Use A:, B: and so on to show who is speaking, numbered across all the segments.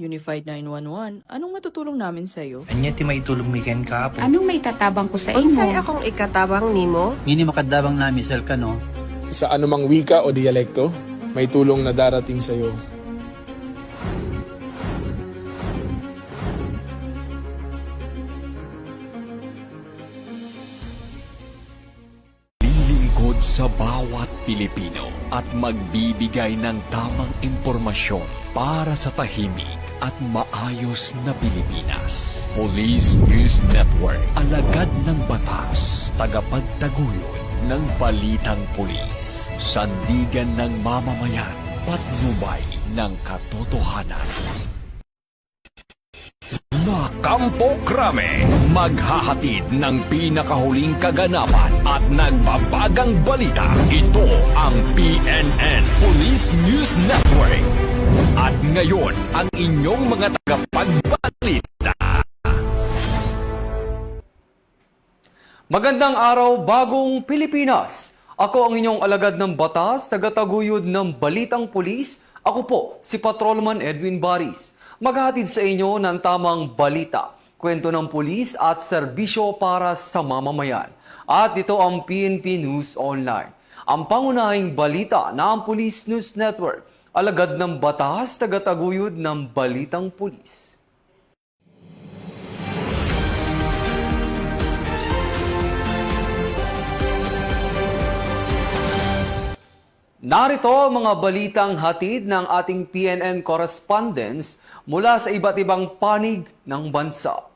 A: Unified 911, anong matutulong namin sa'yo?
B: Anya ti maitulong mi ken ka po.
C: Anong may tatabang ko sa
D: Unsay
C: imo?
D: akong ikatabang nimo?
E: Ngini makadabang namisal ka no.
F: Sa anumang wika o dialekto, may tulong na darating sa iyo.
G: Lilingkod sa bawat Pilipino at magbibigay ng tamang impormasyon para sa tahimik at maayos na Pilipinas. Police News Network, alagad ng batas, tagapagtaguyod ng balitang pulis, sandigan ng mamamayan, patnubay ng katotohanan. Na Kampo Krame, maghahatid ng pinakahuling kaganapan at nagbabagang balita. Ito ang PNN Police News Network. At ngayon, ang inyong mga tagapagbalita.
H: Magandang araw, bagong Pilipinas! Ako ang inyong alagad ng batas, tagataguyod ng Balitang Pulis. Ako po, si Patrolman Edwin Baris. Maghahatid sa inyo ng tamang balita, kwento ng pulis at serbisyo para sa mamamayan. At ito ang PNP News Online. Ang pangunahing balita ng Police News Network, alagad ng batas, tagataguyod ng Balitang Pulis. Narito ang mga balitang hatid ng ating PNN correspondents mula sa iba't ibang panig ng bansa.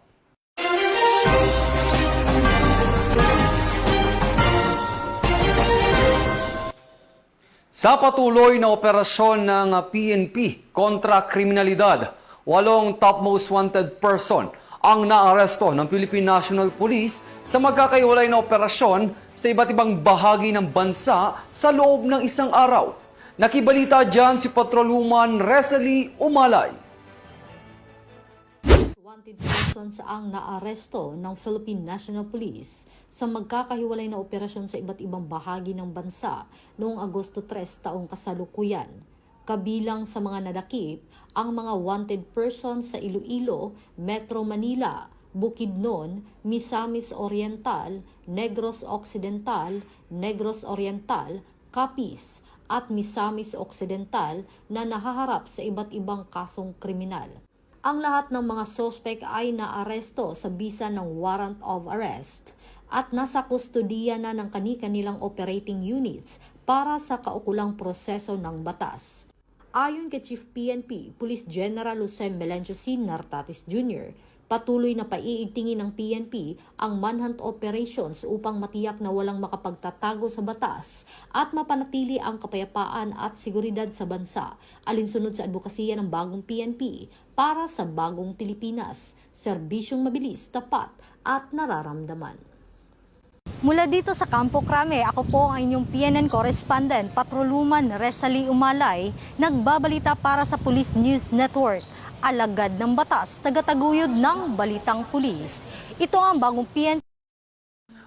H: Sa patuloy na operasyon ng PNP kontra kriminalidad, 8 top most wanted person ang naaresto ng Philippine National Police sa magkakaiwalay na operasyon sa iba't ibang bahagi ng bansa sa loob ng isang araw. Nakibalita dyan si Patrolwoman Rezalie Umalay.
I: Wanted persons ang naaresto ng Philippine National Police sa magkakahiwalay na operasyon sa iba't ibang bahagi ng bansa noong Agosto 3 taong kasalukuyan. Kabilang sa mga nadakip ang mga wanted persons sa Iloilo, Metro Manila, Bukidnon, Misamis Oriental, Negros Occidental, Negros Oriental, Capiz at Misamis Occidental na nahaharap sa iba't ibang kasong kriminal. Ang lahat ng mga sospek ay naaresto sa bisa ng warrant of arrest at nasa kustodiya na ng kani-kanilang operating units para sa kaukulang proseso ng batas. Ayon kay Chief PNP, Police General Jose Melencio C. Nartatis Jr., patuloy na paiigtingin ng PNP ang manhunt operations upang matiyak na walang makapagtatago sa batas at mapanatili ang kapayapaan at seguridad sa bansa, alinsunod sa advokasya ng bagong PNP para sa bagong Pilipinas, serbisyong mabilis, tapat at nararamdaman. Mula dito sa Kampo Krame, ako po ang inyong PNN correspondent, Patrolwoman Rezalie Umalay, nagbabalita para sa Police News Network. Alagad ng batas, tagataguyod ng Balitang Pulis. Ito ang bagong PNP.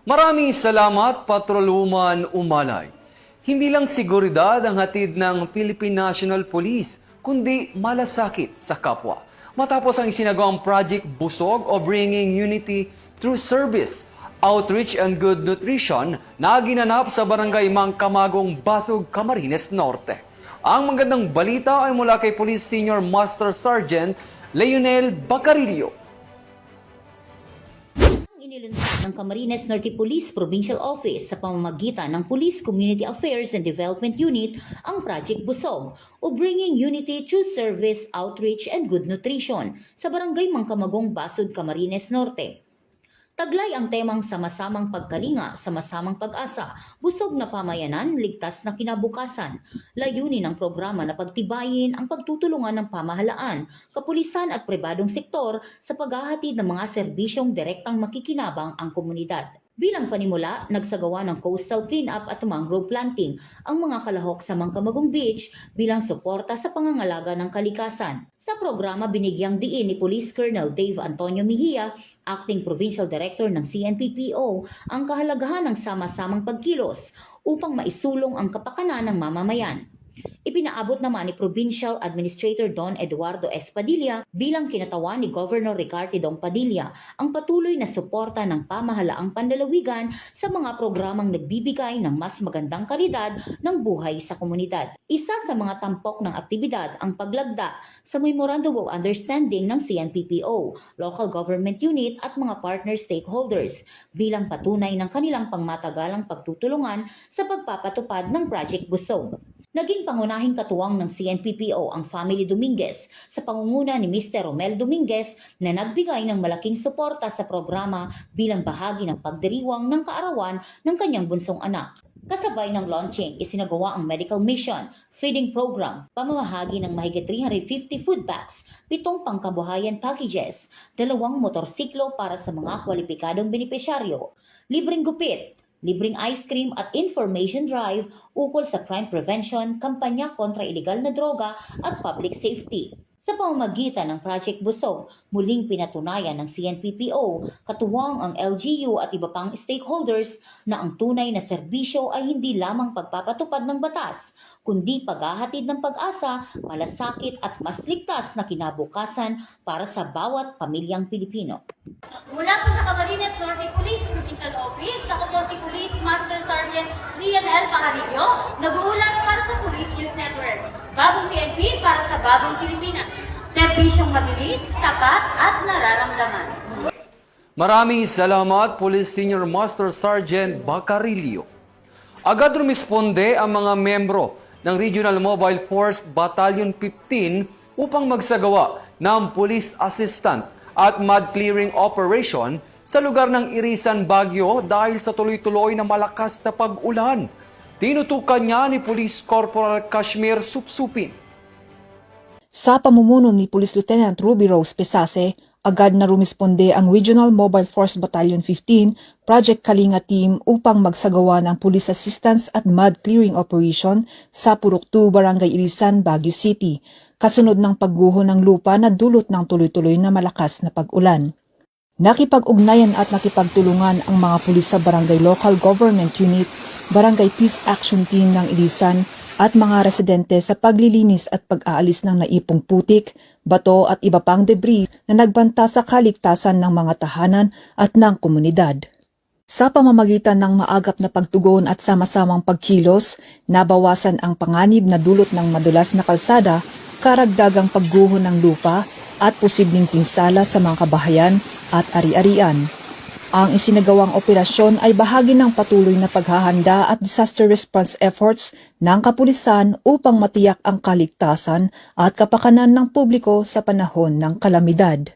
H: Maraming salamat, Patrolwoman Umalay. Hindi lang seguridad ang hatid ng Philippine National Police, kundi malasakit sa kapwa. Matapos ang isinagawang Project Busog o Bringing Unity Through Service, Outreach and Good Nutrition na ginanap sa Barangay Mangkamagong, Basug, Camarines Norte. Ang magandang balita ay mula kay Police Senior Master Sergeant Leonel Bacarillo.
J: Inilunsad ng Camarines Norte Police Provincial Office sa pamamagitan ng Police Community Affairs and Development Unit ang Project Busog o Bringing Unity Through Service, Outreach and Good Nutrition sa Barangay Mangkamagong, Basug, Camarines Norte. Taglay ang temang sama-samang pagkalinga, sama-samang pag-asa, busog na pamayanan, ligtas na kinabukasan. Layunin ng programa na pagtibayin ang pagtutulungan ng pamahalaan, kapulisan at pribadong sektor sa paghahatid ng mga serbisyong direktang makikinabang ang komunidad. Bilang panimula, nagsagawa ng coastal cleanup at mangrove planting ang mga kalahok sa Mangkamagong Beach bilang suporta sa pangangalaga ng kalikasan. Sa programa, binigyang diin ni Police Colonel Dave Antonio Mejia, Acting Provincial Director ng CNPPO, ang kahalagahan ng sama-samang pagkilos upang maisulong ang kapakanan ng mamamayan. Ipinaabot naman ni Provincial Administrator Don Eduardo S. Padilla bilang kinatawan ni Governor Ricardo Dong Padilla ang patuloy na suporta ng pamahalaang panlalawigan sa mga programang nagbibigay ng mas magandang kalidad ng buhay sa komunidad. Isa sa mga tampok ng aktibidad ang paglagda sa Memorandum of Understanding ng CNPPO, local government unit at mga partner stakeholders bilang patunay ng kanilang pangmatagalang pagtutulungan sa pagpapatupad ng Project Busog. Naging pangunahing katuwang ng CNPPO ang Family Dominguez sa pangunguna ni Mr. Romel Dominguez na nagbigay ng malaking suporta sa programa bilang bahagi ng pagdiriwang ng kaarawan ng kanyang bunsong anak. Kasabay ng launching, isinagawa ang medical mission, feeding program, pamamahagi ng mahigit 350 food packs, 7 pangkabuhayan packages, 2 motorsiklo para sa mga kwalipikadong benepisyaryo, libreng gupit, libreng ice cream at information drive ukol sa crime prevention, kampanya kontra iligal na droga at public safety. Sa pamamagitan ng Project Busog, muling pinatunayan ng CNPPO, katuwang ang LGU at iba pang stakeholders na ang tunay na serbisyo ay hindi lamang pagpapatupad ng batas, kundi paghahatid ng pag-asa, malasakit at mas ligtas na kinabukasan para sa bawat pamilyang Pilipino.
C: Mula po sa Camarines Norte Police Provincial Office, ako po si Police Master Sergeant Rian L. Pajarillo, nag-uulat para sa Police News Network. Bagong PNP para sa bagong Pilipinas. Serbisyong mabilis, tapat at nararamdaman.
H: Maraming salamat, Police Senior Master Sergeant Bacarillo. Agad rumisponde ang mga membro ng Regional Mobile Force Battalion 15 upang magsagawa ng police assistant at mud clearing operation sa lugar ng Irisan, Baguio dahil sa tuloy-tuloy na malakas na pag-ulan. Tinutukan niya ni Police Corporal Kashmir Supsupin.
D: Sa pamumuno ni Police Lieutenant Ruby Rose Pesase, agad na rumisponde ang Regional Mobile Force Battalion 15 Project Kalinga Team upang magsagawa ng police assistance at mud clearing operation sa Purok 2, Barangay Irisan, Baguio City, kasunod ng pagguho ng lupa na dulot ng tuloy-tuloy na malakas na pag-ulan. Nakipag-ugnayan at nakipagtulungan ang mga pulis sa Barangay Local Government Unit, Barangay Peace Action Team ng Irisan at mga residente sa paglilinis at pag-aalis ng naipong putik, bato at iba pang debris na nagbanta sa kaligtasan ng mga tahanan at ng komunidad. Sa pamamagitan ng maagap na pagtugon at sama-samang pagkilos, nabawasan ang panganib na dulot ng madulas na kalsada, karagdagang pagguho ng lupa at posibleng pinsala sa mga kabahayan at ari-arian. Ang isinagawang operasyon ay bahagi ng patuloy na paghahanda at disaster response efforts ng kapulisan upang matiyak ang kaligtasan at kapakanan ng publiko sa panahon ng kalamidad.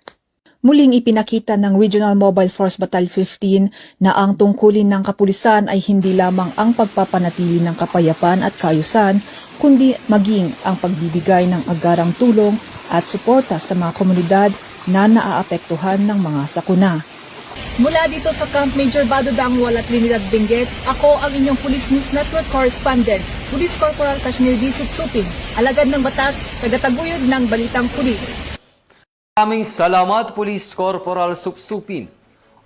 D: Muling ipinakita ng Regional Mobile Force Battalion 15 na ang tungkulin ng kapulisan ay hindi lamang ang pagpapanatili ng kapayapaan at kaayusan, kundi maging ang pagbibigay ng agarang tulong at suporta sa mga komunidad na naaapektuhan ng mga sakuna.
K: Mula dito sa Camp Major Bado Dangwal at Trinidad Benguet, ako ang inyong Police News Network Correspondent, Police Corporal Kashmir D. Supsupin, alagad ng batas, tagataguyod ng Balitang Pulis.
H: Maraming salamat, Police Corporal Supsupin.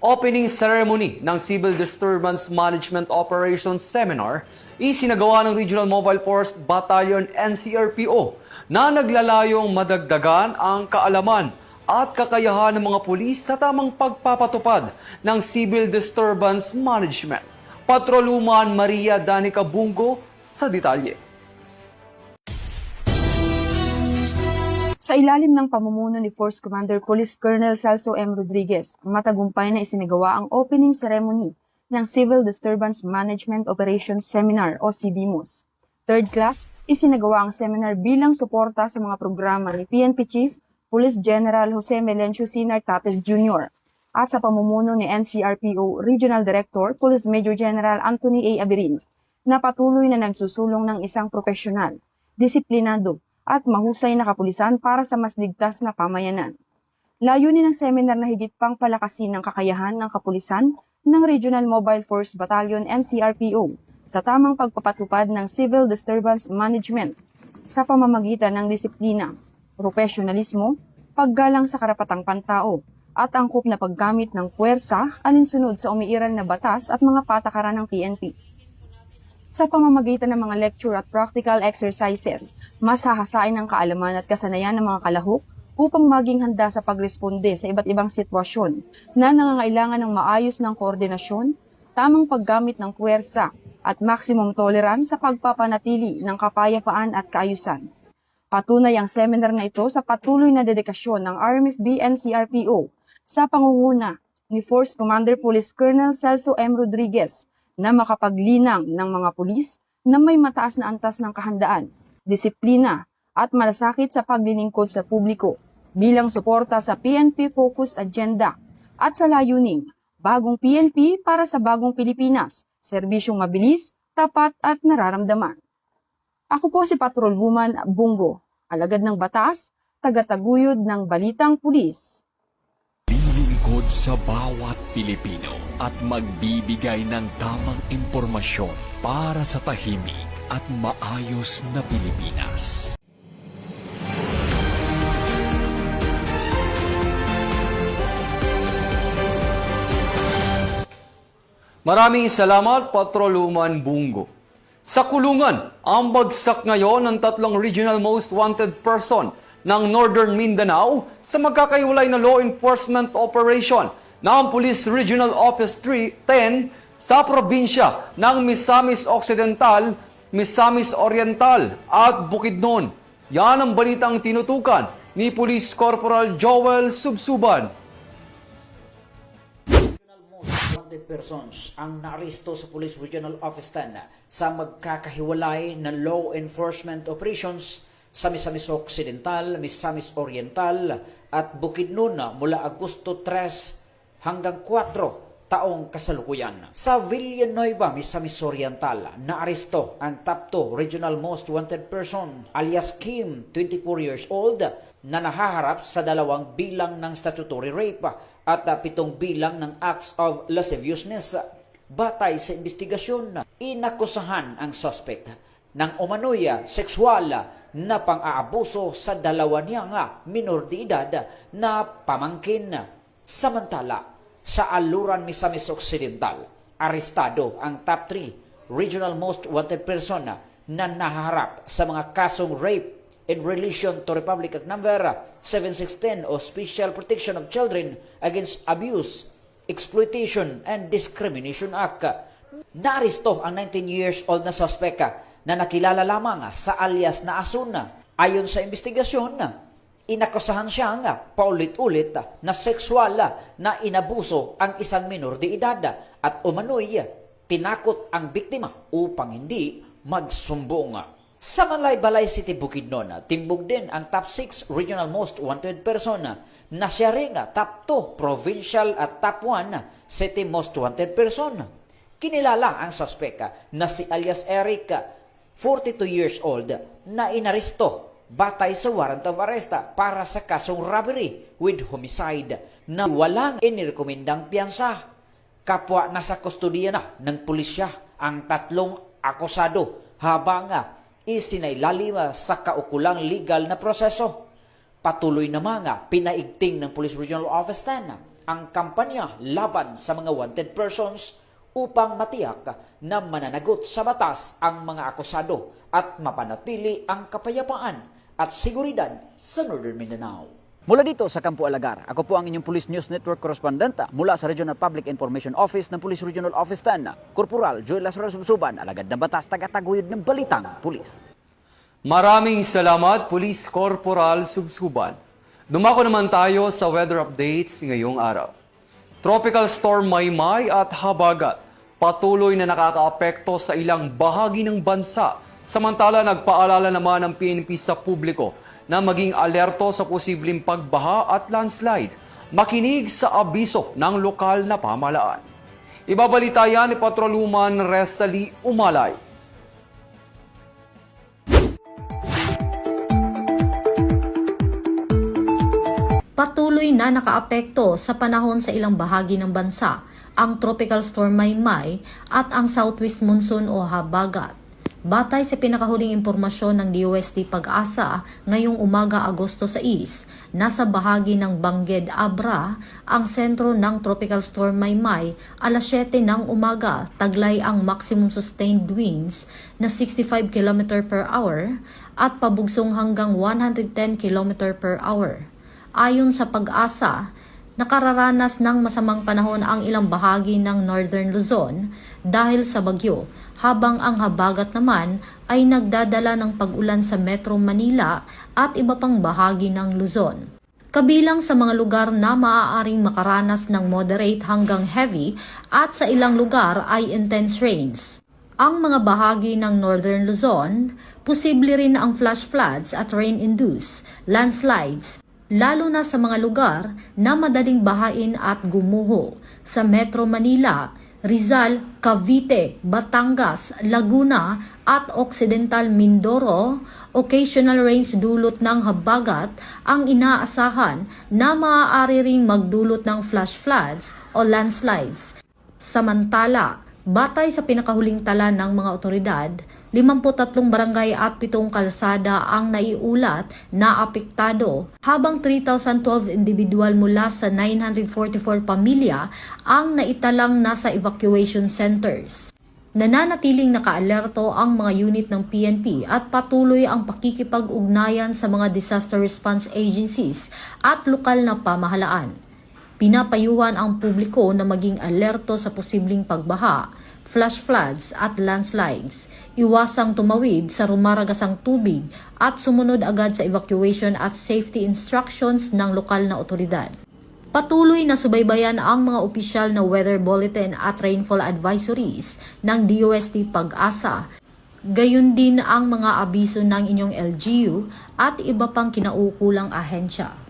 H: Opening ceremony ng Civil Disturbance Management Operations Seminar isinagawa ng Regional Mobile Force Battalion NCRPO na naglalayong madagdagan ang kaalaman at kakayahan ng mga pulis sa tamang pagpapatupad ng Civil Disturbance Management. Patrolwoman Maria Danica Bungo sa detalye.
L: Sa ilalim ng pamumuno ni Force Commander Police Colonel Celso M. Rodriguez, matagumpay na isinagawa ang opening ceremony ng Civil Disturbance Management Operations Seminar o CDMOS. Third class, isinagawa ang seminar bilang suporta sa mga programa ni PNP Chief Police General Jose Melencio Sinar Tates Jr. at sa pamumuno ni NCRPO Regional Director Police Major General Anthony A. Abirin na patuloy na nagsusulong ng isang profesional, disiplinado at mahusay na kapulisan para sa mas ligtas na pamayanan. Layunin ng seminar na higit pang palakasin ng kakayahan ng kapulisan ng Regional Mobile Force Battalion NCRPO sa tamang pagpapatupad ng Civil Disturbance Management sa pamamagitan ng disiplina, profesionalismo, paggalang sa karapatang pantao, at angkop na paggamit ng puwersa alinsunod sa umiiral na batas at mga patakaran ng PNP. Sa pamamagitan ng mga lecture at practical exercises, mas hahasain ang kaalaman at kasanayan ng mga kalahok upang maging handa sa pagresponde sa iba't ibang sitwasyon na nangangailangan ng maayos ng koordinasyon, tamang paggamit ng puwersa at maximum tolerance sa pagpapanatili ng kapayapaan at kaayusan. Patunay ang seminar na ito sa patuloy na dedikasyon ng RMFB and CRPO sa pangunguna ni Force Commander Police Colonel Celso M. Rodriguez na makapaglinang ng mga pulis na may mataas na antas ng kahandaan, disiplina at malasakit sa paglilingkod sa publiko bilang suporta sa PNP-focused agenda at sa layuning bagong PNP para sa bagong Pilipinas, serbisyong mabilis, tapat at nararamdaman. Ako po si Patrolwoman Bungo, alagad ng batas, tagataguyod ng Balitang Pulis.
G: Lilingkod sa bawat Pilipino at magbibigay ng tamang impormasyon para sa tahimik at maayos na Pilipinas.
H: Maraming salamat, Patrolwoman Bungo. Sa kulungan, ang bagsak ngayon ng 3 regional most wanted person ng Northern Mindanao sa magkakaiwalay na law enforcement operation ng Police Regional Office 310 sa probinsya ng Misamis Occidental, Misamis Oriental at Bukidnon. Yan ang balitang tinutukan ni Police Corporal Joel Subsuban.
M: Wanted persons ang naaresto sa Police Regional Office 10 sa magkakahiwalay na law enforcement operations sa Misamis Occidental, Misamis Oriental at Bukidnon mula Agosto 3 hanggang 4 taong kasalukuyan. Sa Villanueva, Misamis Oriental, naaresto ang top 2 regional most wanted person alias Kim, 24 years old, na nahaharap sa 2 bilang ng statutory rape at 7 bilang ng acts of lasciviousness. Batay sa investigasyon, inakusahan ang suspect ng umano'y sexual na pang-aabuso sa 2 niyang minor de edad na pamangkin. Samantala, sa Aluran, Misamis Occidental, arestado ang top 3 regional most wanted person na nahaharap sa mga kasong rape in relation to Republic Act Number 7610 o Special Protection of Children Against Abuse, Exploitation and Discrimination Act. Naaresto ang 19 years old na suspect na nakilala lamang sa alias na Asun. Ayon sa investigasyon, inakusahan siya paulit-ulit na sexual na inabuso ang isang minor de edad at umano'y tinakot ang biktima upang hindi magsumbong. Sa Malay-Balay City, Bukidnon, timbog din ang top 6 regional most wanted person na siya rin top 2 provincial at top 1 city most wanted person. Kinilala ang suspect na si alias Eric, 42 years old, na inaresto batay sa warrant of arrest para sa kasong robbery with homicide na walang inirekomendang piyansa. Kapwa nasa kustodiya na ng pulisya ang 3 akusado habang isinailalim sa kaukulang legal na proseso. Patuloy na mga pinaigting ng Police Regional Office 10 ang kampanya laban sa mga wanted persons upang matiyak na mananagot sa batas ang mga akusado at mapanatili ang kapayapaan at seguridad sa Northern Mindanao. Mula dito sa Campo Alagar, ako po ang inyong Police News Network correspondent mula sa Regional Public Information Office ng Police Regional Office 10, Corporal Joel Lazaro Subsuban, alagad ng batas, tagataguyod ng Balitang Pulis.
H: Maraming salamat, Police Corporal Subsuban. Dumako naman tayo sa weather updates ngayong araw. Tropical Storm Maymay at Habagat patuloy na nakakaapekto sa ilang bahagi ng bansa. Samantala, nagpaalala naman ang PNP sa publiko na maging alerto sa posibleng pagbaha at landslide. Makinig sa abiso ng lokal na pamahalaan. Ibabalita yan ni Patrolwoman Restali Umalay.
I: Patuloy na nakaapekto sa panahon sa ilang bahagi ng bansa ang Tropical Storm Maymay at ang Southwest Monsoon o Habagat. Batay sa pinakahuling impormasyon ng DOST Pag-asa, ngayong umaga Agosto 6, nasa bahagi ng Bangged Abra, ang sentro ng Tropical Storm Maymay, alas 7 ng umaga, taglay ang maximum sustained winds na 65 km per hour at pabugsong hanggang 110 km per hour. Ayon sa Pag-asa, nakararanas ng masamang panahon ang ilang bahagi ng Northern Luzon dahil sa bagyo, habang ang habagat naman ay nagdadala ng pag-ulan sa Metro Manila at iba pang bahagi ng Luzon. Kabilang sa mga lugar na maaaring makaranas ng moderate hanggang heavy at sa ilang lugar ay intense rains. Ang mga bahagi ng Northern Luzon, posible rin ang flash floods at rain-induced landslides, lalo na sa mga lugar na madaling bahain at gumuho sa Metro Manila, Rizal, Cavite, Batangas, Laguna at Occidental Mindoro. Occasional rains dulot ng habagat ang inaasahan na maaari ring magdulot ng flash floods o landslides. Samantala, batay sa pinakahuling tala ng mga otoridad, 53 barangay at 7 kalsada ang naiulat na apektado, habang 3,012 individual mula sa 944 pamilya ang naitalang nasa evacuation centers. Nananatiling nakaalerto ang mga unit ng PNP at patuloy ang pakikipag-ugnayan sa mga disaster response agencies at lokal na pamahalaan. Pinapayuhan ang publiko na maging alerto sa posibleng pagbaha, flash floods at landslides, iwasang tumawid sa rumaragasang tubig at sumunod agad sa evacuation at safety instructions ng lokal na otoridad. Patuloy na subaybayan ang mga opisyal na weather bulletin at rainfall advisories ng DOST Pag-asa. Gayon din ang mga abiso ng inyong LGU at iba pang kinaukulang ahensya.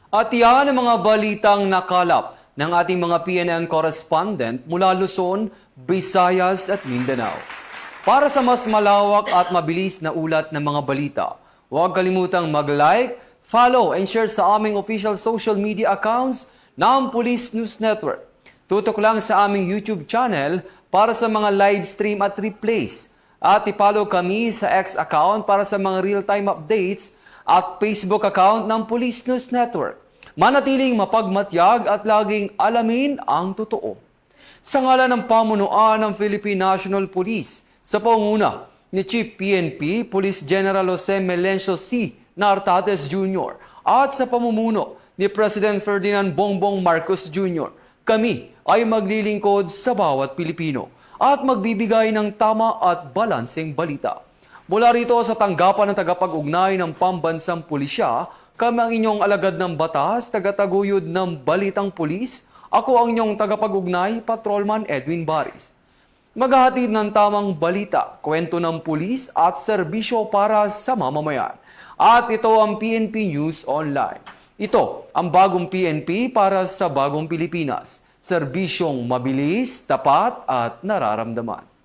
H: At yan ang mga balitang nakalap ng ating mga PNN correspondent mula Luzon, Visayas at Mindanao. Para sa mas malawak at mabilis na ulat ng mga balita, huwag kalimutang mag-like, follow and share sa aming official social media accounts ng Police News Network. Tutok lang sa aming YouTube channel para sa mga live stream at replays. At i-follow kami sa X account para sa mga real-time updates at Facebook account ng Police News Network. Manatiling mapagmatyag at laging alamin ang totoo. Sa ngalan ng pamunuan ng Philippine National Police, sa panguna ni Chief PNP Police General Jose Melencio C. Nartates Jr. at sa pamumuno ni President Ferdinand Bongbong Marcos Jr., kami ay maglilingkod sa bawat Pilipino at magbibigay ng tama at balanseng balita. Mula rito sa tanggapan ng tagapag-ugnay ng Pambansang Pulisya, kami ang inyong alagad ng batas, tagataguyod ng Balitang Pulis. Ako ang inyong tagapag-ugnay, Patrolman Edwin Baris. Maghahatid ng tamang balita, kwento ng pulis at serbisyo para sa mamamayan. At ito ang PNP News Online. Ito ang bagong PNP para sa bagong Pilipinas. Serbisyong mabilis, tapat at nararamdaman.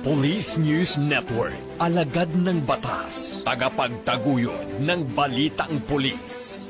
G: Police News Network, alagad ng batas, tagapagtaguyod ng balitang pulis.